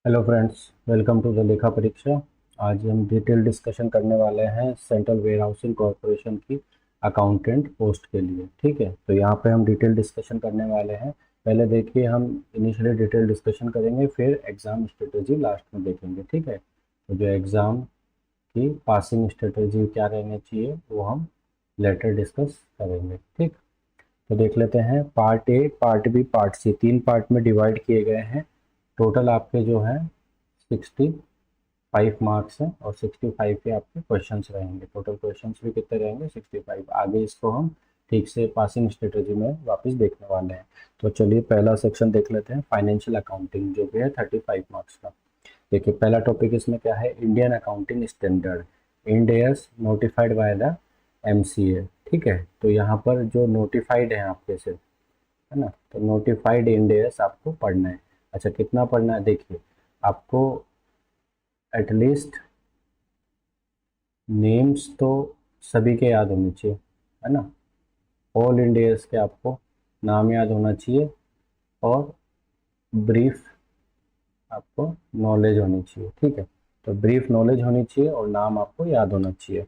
Hello friends, welcome to the Lekha Pariksha. आज हम detail discussion करने वाले हैं सेंट्रल वेयर हाउसिंग कॉरपोरेशन की अकाउंटेंट पोस्ट के लिए। ठीक है, तो यहाँ पे हम डिटेल डिस्कशन करने वाले हैं। पहले देखिए, हम इनिशियली डिटेल डिस्कशन करेंगे, फिर एग्ज़ाम स्ट्रेटजी लास्ट में देखेंगे। ठीक है, तो जो एग्ज़ाम की पासिंग स्ट्रेटजी क्या रहनी चाहिए वो हम लेटर डिस्कस करेंगे। ठीक, तो देख लेते हैं part A, part B, part C, तीन पार्ट में डिवाइड किए गए हैं। टोटल आपके जो है 65 मार्क्स हैं और 65 के आपके क्वेश्चंस रहेंगे। टोटल क्वेश्चंस भी कितने रहेंगे? 65। आगे इसको हम ठीक से पासिंग स्ट्रेटजी में वापस देखने वाले हैं। तो चलिए पहला सेक्शन देख लेते हैं, फाइनेंशियल अकाउंटिंग, जो कि है 35 मार्क्स का। देखिए पहला टॉपिक इसमें क्या है, Indian accounting standard, Ind ASs notified by the MCA. ठीक है, तो यहाँ पर जो नोटिफाइड है आपके से, है ना, तो नोटिफाइड इंड एयर्स आपको पढ़ना है। अच्छा, कितना पढ़ना है? देखिए, आपको एटलीस्ट नेम्स तो सभी के याद होने चाहिए, है ना। ऑल इंडियंस के आपको नाम याद होना चाहिए और ब्रीफ आपको नॉलेज होनी चाहिए। ठीक है, तो ब्रीफ नॉलेज होनी चाहिए और नाम आपको याद होना चाहिए।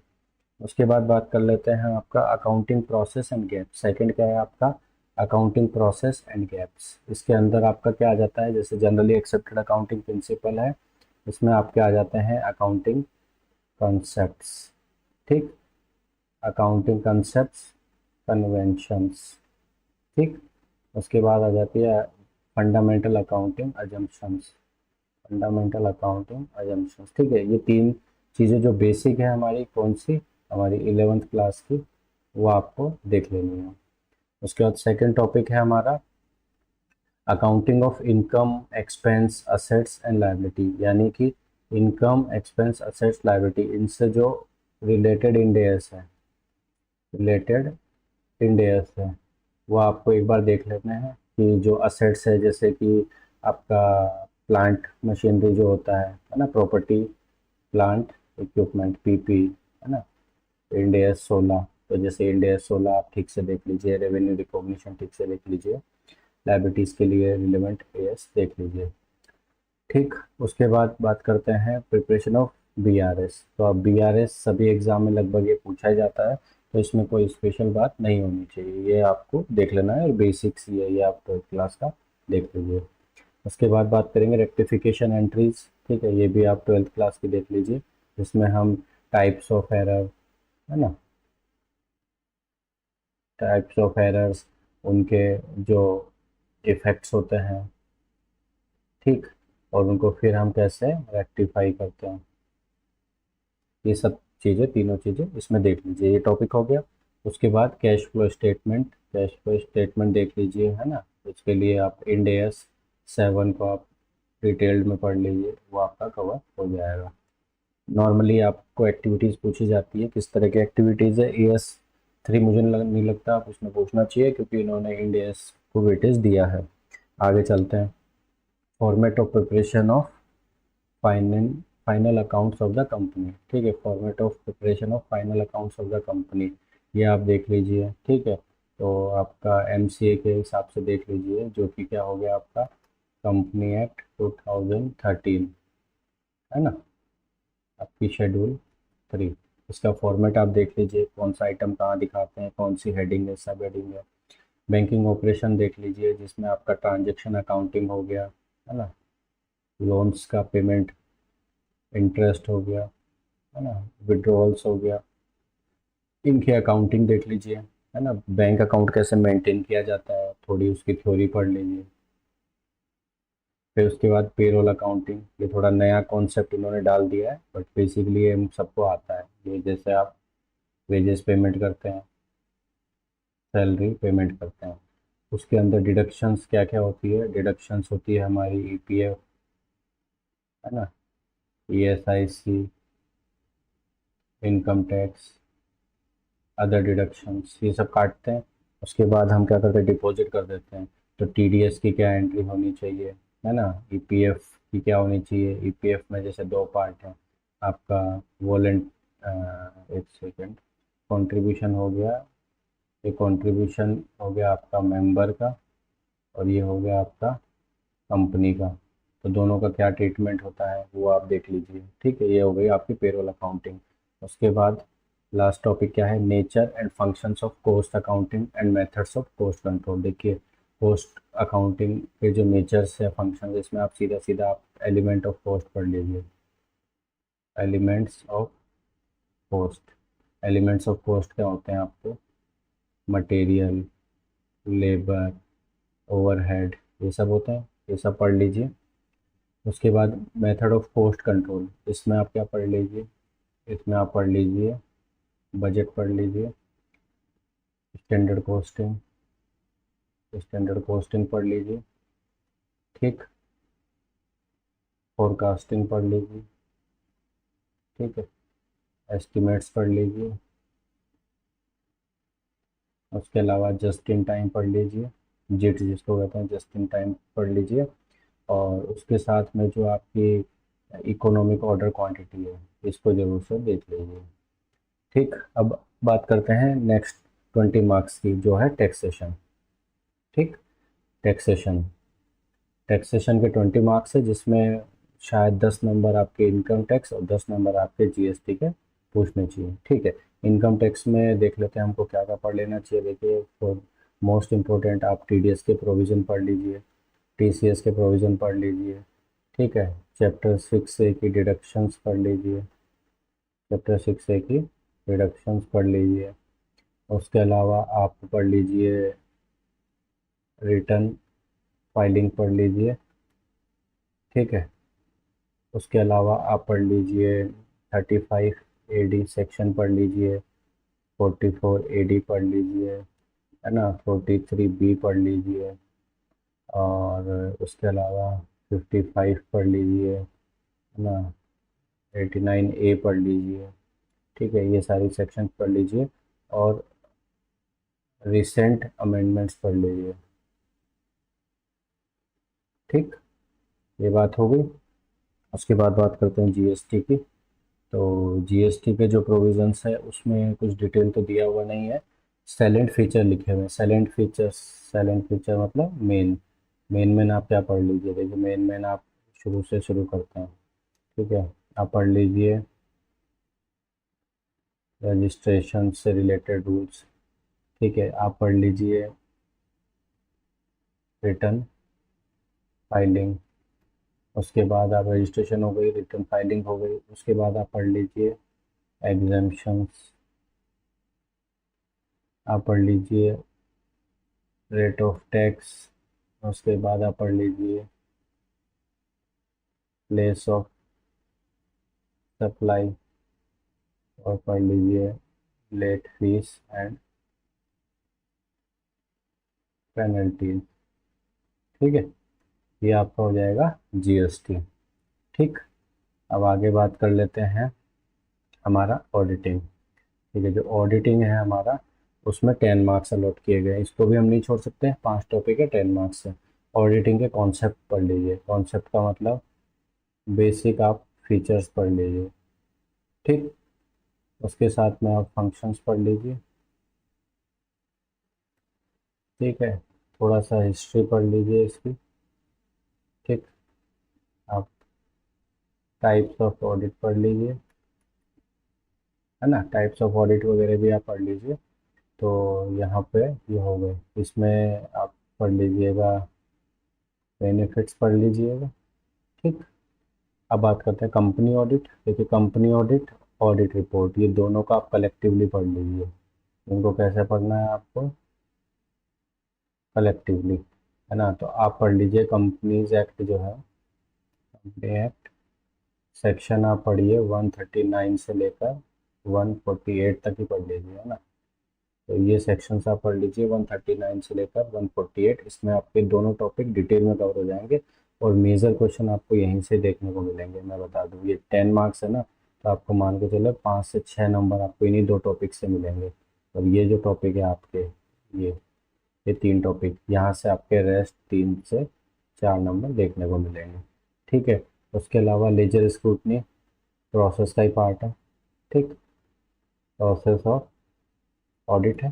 उसके बाद बात कर लेते हैं आपका accounting process and gap. Second क्या है आपका? Accounting process and gaps. इसके अंदर आपका क्या आ जाता है? जैसे जनरली एक्सेप्टेड अकाउंटिंग प्रिंसिपल है, इसमें आपके आ जाते हैं अकाउंटिंग कॉन्सेप्ट्स। ठीक, अकाउंटिंग कंसेप्ट्स, कन्वेंशंस। ठीक, उसके बाद आ जाती है fundamental accounting assumptions. Fundamental accounting assumptions, ठीक है। ये तीन चीज़ें जो बेसिक है हमारी, कौन सी? हमारी 11th क्लास की, वो आपको देख लेनी है। उसके बाद सेकंड टॉपिक है हमारा accounting of income, expense, assets and liability, यानी कि इनकम, एक्सपेंस, असेट्स, लायबिलिटी, इनसे जो रिलेटेड इंडेयर्स है, रिलेटेड इंडेयर्स है, वो आपको एक बार देख लेते हैं। कि जो असेट्स है, जैसे कि आपका प्लांट मशीनरी जो होता है ना, प्रॉपर्टी, प्लांट, इक्विपमेंट, पीपी, है ना, इंडेयस 16। तो जैसे इंडेयस 16 आप ठीक से देख लीजिए, रेवेन्यू रिकॉग्निशन ठीक से देख लीजिए, लाइबिलिटीज़ के लिए रिलेवेंट एएस देख लीजिए। ठीक, उसके बाद बात करते हैं प्रिपरेशन ऑफ बीआरएस। तो अब बीआरएस सभी एग्जाम में लगभग ये पूछा ही जाता है, तो इसमें कोई स्पेशल बात नहीं होनी चाहिए, ये आपको देख लेना है और बेसिक्स ही है, ये आप 12th क्लास का देख लीजिए। उसके बाद बात करेंगे रेक्टिफिकेशन एंट्रीज। ठीक है, ये भी आप 12th क्लास की देख लीजिए, जिसमें हम टाइप्स ऑफ एरर, है ना, टाइप्स ऑफ एरर्स, उनके जो इफेक्ट्स होते हैं, ठीक, और उनको फिर हम कैसे रेक्टिफाई करते हैं, ये सब चीज़ें, तीनों चीज़ें इसमें देख लीजिए। ये टॉपिक हो गया। उसके बाद cash flow statement, cash flow statement देख लीजिए, है ना। उसके लिए आप इंड एस 7 को आप डिटेल्ड में पढ़ लीजिए, वो आपका कवर हो जाएगा। नॉर्मली आपको एक्टिविटीज़ पूछी जाती है, किस तरह की एक्टिविटीज़ है। एएस 3 मुझे नहीं लगता आप उसमें पूछना चाहिए, क्योंकि इन्होंने इंड एस को वेटेज दिया है। आगे चलते हैं, format of preparation of final final accounts of the company. ठीक है, format of preparation of final accounts of the company, ये आप देख लीजिए। ठीक है, तो आपका एमसीए के हिसाब से देख लीजिए, जो कि क्या हो गया आपका, कंपनी एक्ट 2013, है ना, आपकी शेड्यूल 3। इसका फॉर्मेट आप देख लीजिए, कौन सा आइटम कहाँ दिखाते हैं, कौन सी हेडिंग है, सब हेडिंग है। बैंकिंग ऑपरेशन देख लीजिए, जिसमें आपका ट्रांजैक्शन अकाउंटिंग हो गया, है ना, लोन्स का पेमेंट, इंटरेस्ट हो गया, है ना, विड्रॉल्स हो गया, इनकी अकाउंटिंग देख लीजिए, है ना। बैंक अकाउंट कैसे मेंटेन किया जाता है, थोड़ी उसकी थ्योरी पढ़ लीजिए। फिर उसके बाद पेरोल अकाउंटिंग, ये थोड़ा नया कॉन्सेप्ट इन्होंने डाल दिया है, बट बेसिकली ये हम सबको आता है। ये जैसे आप वेजेस पेमेंट करते हैं, सैलरी पेमेंट करते हैं, उसके अंदर डिडक्शंस क्या क्या होती है, डिडक्शंस होती है हमारी ईपीएफ, है ना, ESIC, income tax, other deductions, ये सब काटते हैं। उसके बाद हम क्या करते हैं, डिपॉजिट कर देते हैं। तो टीडीएस की क्या एंट्री होनी चाहिए, है ना, ईपीएफ की क्या होनी चाहिए। ईपीएफ में जैसे दो पार्ट हैं आपका, वॉलेंट, एक सेकेंड, कंट्रीब्यूशन हो गया, ये कंट्रीब्यूशन हो गया आपका मेंबर का, और ये हो गया आपका कंपनी का। तो दोनों का क्या ट्रीटमेंट होता है वो आप देख लीजिए। ठीक है, ये हो गई आपकी पेरोल अकाउंटिंग। उसके बाद लास्ट टॉपिक क्या है, nature and functions of cost accounting and methods of cost control. देखिए, कॉस्ट अकाउंटिंग के जो नेचर्स है, फंक्शन, इसमें आप सीधा सीधा आप एलिमेंट ऑफ कॉस्ट पढ़ लीजिए। Elements of cost, elements of cost क्या होते हैं आपको, मटेरियल, लेबर, ओवरहेड, ये सब होते हैं, ये सब पढ़ लीजिए। उसके बाद मेथड ऑफ कॉस्ट कंट्रोल, इसमें आप क्या पढ़ लीजिए, इसमें आप पढ़ लीजिए बजट पढ़ लीजिए, स्टैंडर्ड कॉस्टिंग, स्टैंडर्ड कॉस्टिंग पढ़ लीजिए। ठीक, फोरकास्टिंग पढ़ लीजिए। ठीक है, एस्टिमेट्स पढ़ लीजिए। उसके अलावा जस्ट इन टाइम पढ़ लीजिए, जिट जिसको कहते हैं, जस्ट इन टाइम पढ़ लीजिए। और उसके साथ में जो आपकी इकोनॉमिक ऑर्डर क्वांटिटी है, इसको जरूर से देख लीजिए। ठीक, अब बात करते हैं नेक्स्ट 20 मार्क्स की, जो है टैक्सेशन। ठीक, टैक्सेशन, टैक्सेशन के 20 मार्क्स है, जिसमें शायद 10 नंबर आपके इनकम टैक्स और 10 नंबर आपके जीएसटी के पूछने चाहिए। ठीक है, इनकम टैक्स में देख लेते हैं हमको क्या क्या पढ़ लेना चाहिए। देखिए, फॉर मोस्ट इम्पोर्टेंट आप टीडीएस के प्रोविज़न पढ़ लीजिए, टीसीएस के प्रोविज़न पढ़ लीजिए। ठीक है, चैप्टर 6A की डिडक्शंस पढ़ लीजिए, चैप्टर 6A की डिडक्शंस पढ़ लीजिए। उसके अलावा आप पढ़ लीजिए रिटर्न फाइलिंग पढ़ लीजिए। ठीक है, उसके अलावा आप पढ़ लीजिए 35 AD सेक्शन पढ़ लीजिए, 44 AD पढ़ लीजिए, है ना, 43B पढ़ लीजिए, और उसके अलावा 55 पढ़ लीजिए, है ना, 89A पढ़ लीजिए। ठीक है, ये सारी सेक्शन पढ़ लीजिए और रिसेंट अमेंडमेंट्स पढ़ लीजिए। ठीक, ये बात हो गई। उसके बाद बात करते हैं जीएसटी की। तो जीएसटी के जो प्रोविजंस है उसमें कुछ डिटेल तो दिया हुआ नहीं है, साइलेंट फीचर लिखे हुए हैं। साइलेंट फीचर्स, साइलेंट फीचर मतलब मेन, मेन आप क्या पढ़ लीजिए। देखिए, मेन आप शुरू से शुरू करते हैं। ठीक है, आप पढ़ लीजिए रजिस्ट्रेशन से रिलेटेड रूल्स। ठीक है, आप पढ़ लीजिए रिटर्न फाइलिंग। उसके बाद आप रजिस्ट्रेशन हो गई, रिटर्न फाइलिंग हो गई, उसके बाद आप पढ़ लीजिए एग्जाम्पशंस, आप पढ़ लीजिए रेट ऑफ टैक्स। उसके बाद आप पढ़ लीजिए प्लेस ऑफ सप्लाई, और पढ़ लीजिए लेट फीस एंड पेनल्टीज। ठीक है, ये आपका हो जाएगा जीएसटी। ठीक, अब आगे बात कर लेते हैं हमारा ऑडिटिंग। ठीक है, जो ऑडिटिंग है हमारा, उसमें 10 मार्क्स अलॉट किए गए हैं, इसको भी हम नहीं छोड़ सकते हैं। 5 टॉपिक है, 10 मार्क्स है। ऑडिटिंग के कॉन्सेप्ट पढ़ लीजिए, कॉन्सेप्ट का मतलब बेसिक आप फीचर्स पढ़ लीजिए। ठीक, उसके साथ में आप फंक्शंस पढ़ लीजिए। ठीक है, थोड़ा सा हिस्ट्री पढ़ लीजिए इसकी। ठीक, आप टाइप्स ऑफ ऑडिट पढ़ लीजिए, है ना, टाइप्स ऑफ ऑडिट वगैरह भी आप पढ़ लीजिए। तो यहाँ पे ये हो गए, इसमें आप पढ़ लीजिएगा, बेनिफिट्स पढ़ लीजिएगा। ठीक, अब बात करते हैं कंपनी ऑडिट। देखिए, कंपनी ऑडिट, ऑडिट रिपोर्ट, ये दोनों का आप कलेक्टिवली पढ़ लीजिए। इनको कैसे पढ़ना है आपको, कलेक्टिवली, है ना। तो आप पढ़ लीजिए कंपनीज एक्ट जो है, कंपनी एक्ट, सेक्शन आप पढ़िए 139 से लेकर 148 तक ही पढ़ लीजिए, है ना। तो ये सेक्शंस आप पढ़ लीजिए 139 से लेकर 148, इसमें आपके दोनों टॉपिक डिटेल में कवर हो जाएंगे। और मेजर क्वेश्चन आपको यहीं से देखने को मिलेंगे। मैं बता दूं, ये 10 मार्क्स है ना, तो आपको मान के चलो 5 से 6 नंबर आपको इन्हीं दो टॉपिक से मिलेंगे। और ये जो टॉपिक है आपके, ये ये 3 टॉपिक, यहाँ से आपके रेस्ट 3 से 4 नंबर देखने को मिलेंगे। ठीक है, उसके अलावा लेजर स्क्रूटनी प्रोसेस का ही पार्ट है। ठीक, प्रोसेस ऑफ ऑडिट है।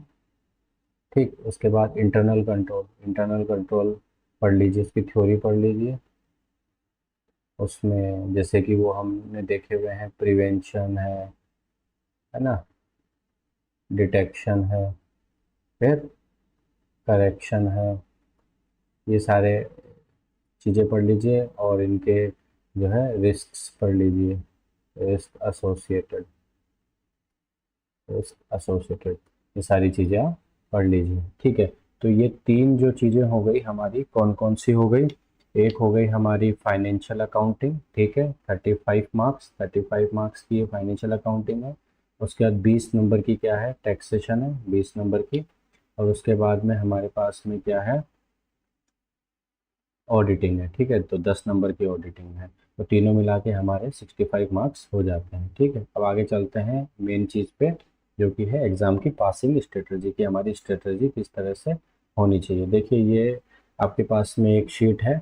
ठीक, उसके बाद इंटरनल कंट्रोल, इंटरनल कंट्रोल पढ़ लीजिए, इसकी थ्योरी पढ़ लीजिए। उसमें जैसे कि वो हमने देखे हुए हैं, प्रिवेंशन है ना, डिटेक्शन है, फिर करेक्शन है, ये सारे चीज़ें पढ़ लीजिए, और इनके जो है रिस्क्स पढ़ लीजिए, रिस्क एसोसिएटेड, रिस्क एसोसिएटेड, ये सारी चीज़ें आप पढ़ लीजिए। ठीक है, तो ये तीन जो चीज़ें हो गई हमारी, कौन कौन सी हो गई? एक हो गई हमारी फाइनेंशियल अकाउंटिंग, ठीक है, 35 मार्क्स, 35 मार्क्स की ये फाइनेंशियल अकाउंटिंग है। उसके बाद 20 नंबर की क्या है, टैक्सेशन है, 20 नंबर की। और उसके बाद में हमारे पास में क्या है, ऑडिटिंग है। ठीक है, तो 10 नंबर की ऑडिटिंग है। तो तीनों मिला के हमारे 65 मार्क्स हो जाते हैं। ठीक है, अब आगे चलते हैं मेन चीज़ पे, जो कि है एग्ज़ाम की पासिंग स्ट्रेटजी, की हमारी स्ट्रेटजी किस तरह से होनी चाहिए। देखिए, ये आपके पास में एक शीट है,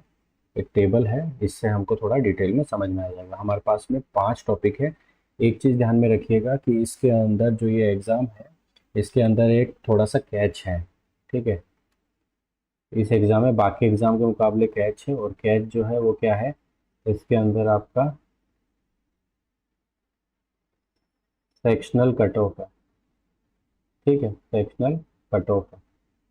एक टेबल है, इससे हमको थोड़ा डिटेल में समझ में आ जाएगा। हमारे पास में 5 टॉपिक है। एक चीज़ ध्यान में रखिएगा कि इसके अंदर जो ये एग्ज़ाम है, इसके अंदर एक थोड़ा सा कैच है। ठीक है, इस एग्ज़ाम में बाकी एग्ज़ाम के मुकाबले कैच है, और कैच जो है वो क्या है, इसके अंदर आपका सेक्शनल कट ऑफ है। ठीक है, सेक्शनल कट ऑफ है।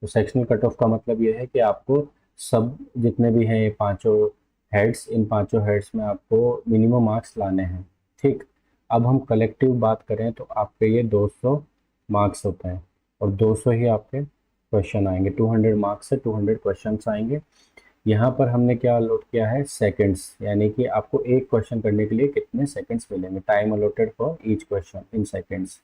तो सेक्शनल कट ऑफ का मतलब ये है कि आपको सब जितने भी हैं ये पांचों हेड्स, इन पांचों हेड्स में आपको मिनिमम मार्क्स लाने हैं। ठीक, अब हम कलेक्टिव बात करें तो आपके ये 200 मार्क्स होते हैं, और 200 ही आपके क्वेश्चन आएंगे, 200 मार्क्स से 200 क्वेश्चन आएंगे। यहाँ पर हमने क्या अलॉट किया है, सेकंड्स, यानी कि आपको एक क्वेश्चन करने के लिए कितने सेकंड्स मिलेंगे, time allotted for each question in seconds.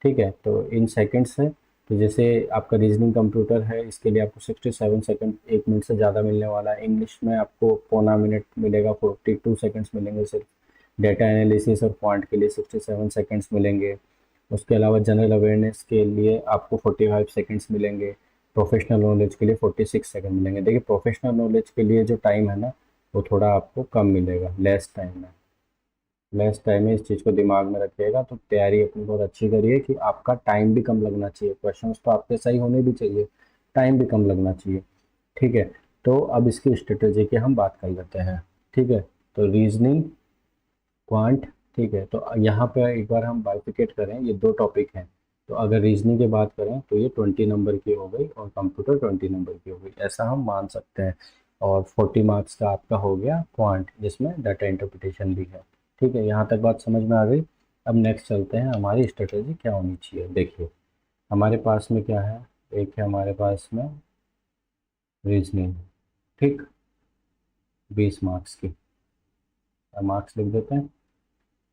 ठीक है, तो इन सेकंड्स है। तो जैसे आपका रीजनिंग कंप्यूटर है, इसके लिए आपको 67 सेकंड, 1 मिनट से ज़्यादा मिलने वाला है। इंग्लिश में आपको पौना मिनट मिलेगा, 42 सेकंड्स मिलेंगे सिर्फ। डेटा एनालिसिस और क्वांट के लिए 67 सेकंड्स मिलेंगे। उसके अलावा जनरल अवेयरनेस के लिए आपको 45 सेकंड्स मिलेंगे। प्रोफेशनल नॉलेज के लिए 46 सेकंड मिलेंगे। देखिए, प्रोफेशनल नॉलेज के लिए जो टाइम है ना, वो थोड़ा आपको कम मिलेगा, लेस टाइम है। लेस टाइम में इस चीज़ को दिमाग में रखिएगा, तो तैयारी अपनी बहुत अच्छी करिए कि आपका टाइम भी कम लगना चाहिए, क्वेश्चंस तो आपके सही होने भी चाहिए, टाइम भी कम लगना चाहिए। ठीक है, तो अब इसकी स्ट्रेटेजी की हम बात कर लेते हैं। ठीक है, तो रीजनिंग, क्वांट, ठीक है, तो यहाँ पे एक बार हम बाइफिकेट करें, ये दो टॉपिक हैं। तो अगर रीजनिंग की बात करें तो ये 20 नंबर की हो गई, और कंप्यूटर 20 नंबर की हो गई, ऐसा हम मान सकते हैं। और 40 मार्क्स का आपका हो गया क्वांट, जिसमें डाटा इंटरप्रिटेशन भी है। ठीक है, यहाँ तक बात समझ में आ गई। अब नेक्स्ट चलते हैं, हमारी स्ट्रेटेजी क्या होनी चाहिए। देखिए, हमारे पास में क्या है, एक है हमारे पास में रीजनिंग, ठीक, 20 मार्क्स की, मार्क्स लिख देते हैं।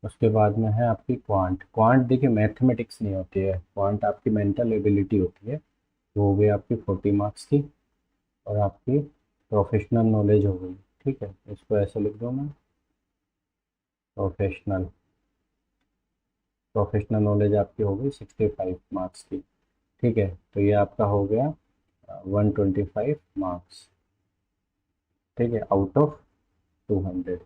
उसके बाद में है आपकी क्वांट। क्वांट देखिए मैथमेटिक्स नहीं होती है, क्वांट आपकी मेंटल एबिलिटी होती है। वो हो गई आपकी 40 मार्क्स की। और आपकी प्रोफेशनल नॉलेज हो गई। ठीक है, इसको ऐसे लिख दो मैं, प्रोफेशनल, प्रोफेशनल नॉलेज आपकी हो गई 65 मार्क्स की। ठीक है, तो ये आपका हो गया 125 मार्क्स। ठीक है, आउट ऑफ 200।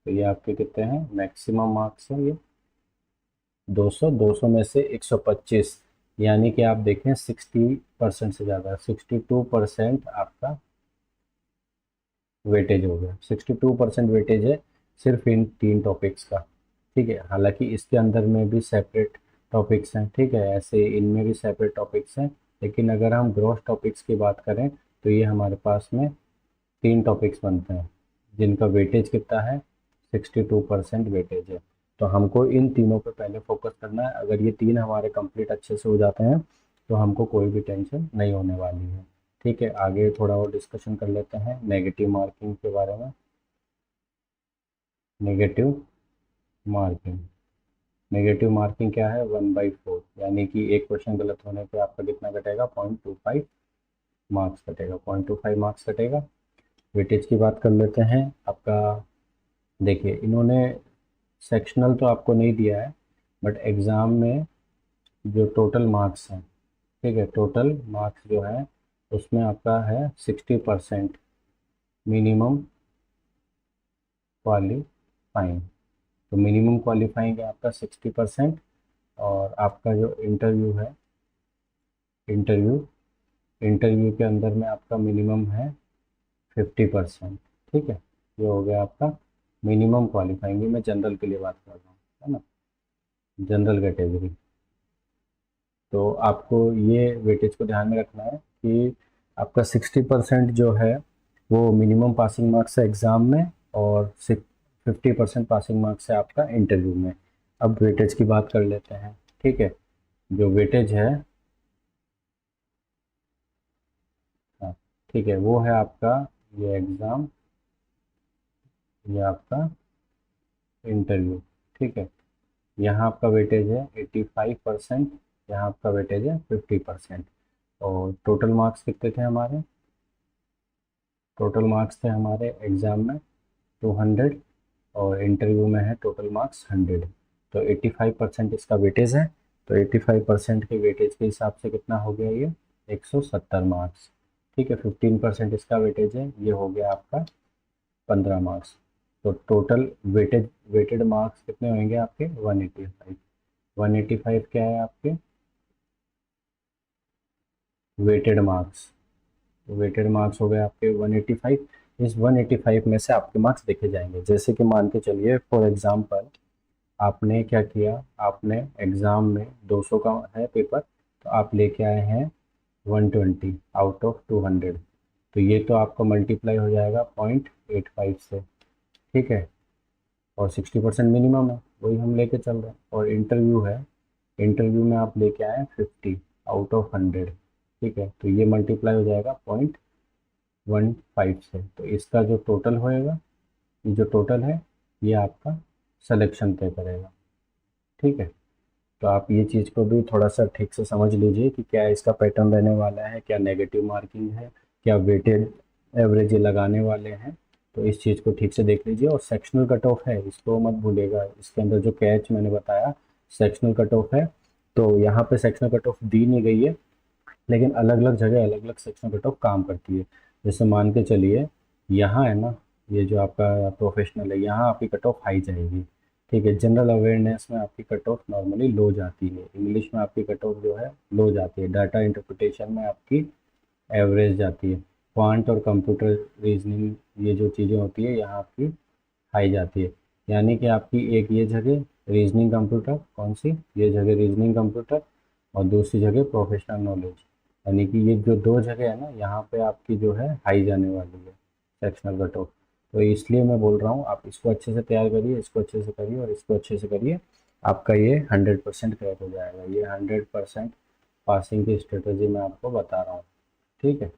तो ये आपके कितने हैं, मैक्सिमम मार्क्स है ये 200, 200 में से 125, यानी कि आप देखें 60% से ज़्यादा, 62% आपका वेटेज हो गया। 62% वेटेज है सिर्फ इन तीन टॉपिक्स का। ठीक है, हालांकि इसके अंदर में भी सेपरेट टॉपिक्स हैं, ठीक है, ऐसे इनमें भी सेपरेट टॉपिक्स हैं, लेकिन अगर हम ग्रॉस टॉपिक्स की बात करें तो ये हमारे पास में तीन टॉपिक्स बनते हैं, जिनका वेटेज कितना है, 62% वेटेज है। तो हमको इन तीनों पे पहले फोकस करना है। अगर ये तीन हमारे कंप्लीट अच्छे से हो जाते हैं तो हमको कोई भी टेंशन नहीं होने वाली है। ठीक है, आगे थोड़ा और डिस्कशन कर लेते हैं नेगेटिव मार्किंग के बारे में। नेगेटिव मार्किंग, नेगेटिव मार्किंग क्या है, 1/4, यानी कि एक क्वेश्चन गलत होने पे आपका कितना कटेगा, 0.25 मार्क्स कटेगा, 0.25 मार्क्स कटेगा। वेटेज की बात कर लेते हैं आपका। देखिए, इन्होंने सेक्शनल तो आपको नहीं दिया है, बट एग्ज़ाम में जो टोटल मार्क्स हैं, ठीक है, टोटल मार्क्स जो है उसमें आपका है 60% मिनिमम क्वालिफाइंग। तो मिनिमम क्वालिफाइंग है आपका 60%। और आपका जो इंटरव्यू है, इंटरव्यू इंटरव्यू के अंदर में आपका मिनिमम है 50%। ठीक है, ये हो गया आपका मिनिमम क्वालिफाइंग भी मैं जनरल के लिए बात कर रहा हूँ, है ना, जनरल कैटेगरी। तो आपको ये वेटेज को ध्यान में रखना है कि आपका 60% जो है वो मिनिमम पासिंग मार्क्स है एग्ज़ाम में, और 50% पासिंग मार्क्स है आपका इंटरव्यू में। अब वेटेज की बात कर लेते हैं, ठीक है। जो वेटेज है, हाँ, ठीक है, वो है आपका ये एग्ज़ाम, ये आपका इंटरव्यू, ठीक है। यहाँ आपका वेटेज है 85%, यहाँ आपका वेटेज है 50%। और टोटल मार्क्स कितने थे हमारे? टोटल मार्क्स थे हमारे एग्ज़ाम में 200, और इंटरव्यू में है टोटल मार्क्स 100। तो 85% इसका वेटेज है। तो 85% के वेटेज के हिसाब से कितना हो गया ये? 170 मार्क्स, ठीक है। 15% इसका वेटेज है, ये हो गया आपका 15 मार्क्स। तो टोटल वेटेड मार्क्स कितने होंगे आपके? 185। 185 क्या है आपके वेटेड मार्क्स? वेटेड मार्क्स हो गए आपके 185। इस 185 में से आपके मार्क्स देखे जाएंगे। जैसे कि मान के चलिए फॉर एग्जांपल, आपने क्या किया, आपने एग्ज़ाम में 200 का है पेपर, तो आप लेके आए हैं 120 आउट ऑफ 200। तो ये तो आपका मल्टीप्लाई हो जाएगा 0.85 से, ठीक है। और 60% मिनिमम है, वही हम लेके चल रहे हैं। और इंटरव्यू है, इंटरव्यू में आप लेके आए 50 आउट ऑफ 100, ठीक है। तो ये मल्टीप्लाई हो जाएगा 0.15 से। तो इसका जो टोटल होएगा, ये जो टोटल है, ये आपका सिलेक्शन तय करेगा, ठीक है। तो आप ये चीज़ को भी थोड़ा सा ठीक से समझ लीजिए कि क्या इसका पैटर्न रहने वाला है, क्या नेगेटिव मार्किंग है, क्या वेटेड एवरेज ये लगाने वाले हैं। तो इस चीज़ को ठीक से देख लीजिए। और सेक्शनल कट ऑफ है, इसको मत भूलिएगा। इसके अंदर जो कैच मैंने बताया, सेक्शनल कट ऑफ है। तो यहाँ पे सेक्शनल कट ऑफ दी नहीं गई है, लेकिन अलग अलग जगह अलग अलग सेक्शनल कट ऑफ काम करती है। जैसे मान के चलिए, यहाँ है ना, ये जो आपका प्रोफेशनल है, यहाँ आपकी कट ऑफ हाई जाएगी, ठीक है। जनरल अवेयरनेस में आपकी कट ऑफ नॉर्मली लो जाती है, इंग्लिश में आपकी कट ऑफ जो है लो जाती है, डाटा इंटरप्रिटेशन में आपकी एवरेज जाती है, क्वांट और कंप्यूटर रीजनिंग ये जो चीज़ें होती है यहाँ आपकी हाई जाती है। यानी कि आपकी एक ये जगह रीजनिंग कंप्यूटर, कौन सी? ये जगह रीजनिंग कंप्यूटर, और दूसरी जगह प्रोफेशनल नॉलेज। यानी कि ये जो दो जगह है ना, यहाँ पे आपकी जो है हाई जाने वाली है सेक्शनल कट ऑफ। तो इसलिए मैं बोल रहा हूँ, आप इसको अच्छे से तैयार करिए, इसको अच्छे से करिए और इसको अच्छे से करिए। आपका ये 100% क्रैक हो जाएगा। ये 100% पासिंग की स्ट्रेटजी मैं आपको बता रहा हूँ, ठीक है।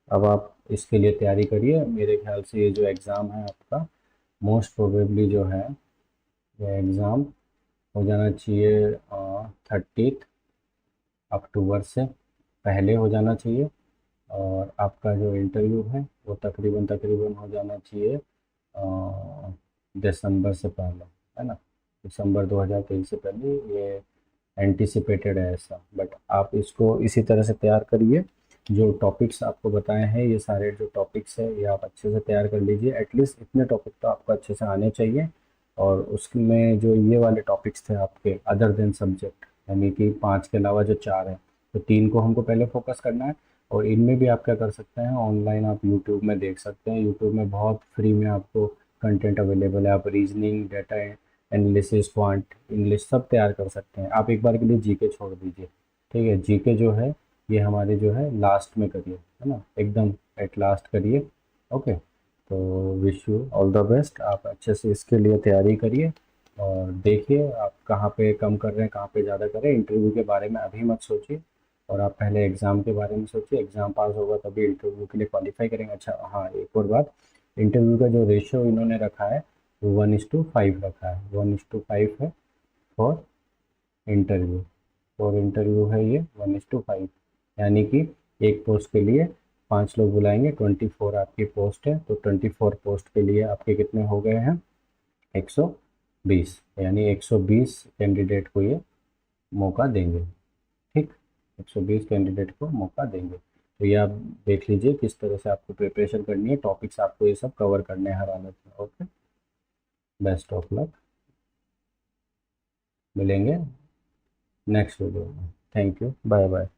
अब आप इसके लिए तैयारी करिए। मेरे ख्याल से ये जो एग्ज़ाम है आपका, मोस्ट प्रोबेबली जो है ये एग्ज़ाम हो जाना चाहिए 30 अक्टूबर से पहले हो जाना चाहिए। और आपका जो इंटरव्यू है वो तकरीबन तकरीबन हो जाना चाहिए दिसंबर से पहले, है ना। दिसंबर 2023 से पहले ये एंटिसिपेटेड है ऐसा। बट आप इसको इसी तरह से तैयार करिए। जो टॉपिक्स आपको बताए हैं, ये सारे जो टॉपिक्स है ये आप अच्छे से तैयार कर लीजिए। एटलीस्ट इतने टॉपिक तो आपको अच्छे से आने चाहिए। और उसमें जो ये वाले टॉपिक्स थे आपके अदर देन सब्जेक्ट, यानी कि 5 के अलावा जो 4 हैं, तो 3 को हमको पहले फोकस करना है। और इनमें भी आप क्या कर सकते हैं, ऑनलाइन आप यूट्यूब में देख सकते हैं। यूट्यूब में बहुत फ्री में आपको कंटेंट अवेलेबल है। आप reasoning, data analysis, quant, English सब तैयार कर सकते हैं। आप एक बार के लिए जीके छोड़ दीजिए, ठीक है। जीके जो है ये हमारे जो है लास्ट में करिए, है ना, एकदम एट लास्ट करिए। ओके। तो wish you all the best. आप अच्छे से इसके लिए तैयारी करिए और देखिए आप कहाँ पे कम कर रहे हैं, कहाँ पे ज़्यादा कर रहे हैं। इंटरव्यू के बारे में अभी मत सोचिए, और आप पहले एग्ज़ाम के बारे में सोचिए। एग्ज़ाम पास होगा तभी इंटरव्यू के लिए क्वालिफाई करेंगे। अच्छा हाँ, एक और बात, इंटरव्यू का जो रेशियो इन्होंने रखा है वो 1:5 रखा है। 1:5 है फॉर इंटरव्यू। फॉर इंटरव्यू है ये 1:5। यानी कि एक पोस्ट के लिए 5 लोग बुलाएंगे। 24 आपकी पोस्ट है, तो 24 पोस्ट के लिए आपके कितने हो गए हैं? 120। यानी 120 कैंडिडेट को ये मौका देंगे, ठीक। 120 कैंडिडेट को मौका देंगे। तो ये आप देख लीजिए किस तरह से आपको प्रिपरेशन करनी है। टॉपिक्स आपको ये सब कवर करने हैं हर हालत में। Okay, best of luck. मिलेंगे नेक्स्ट वीडियो में। Thank you, bye bye.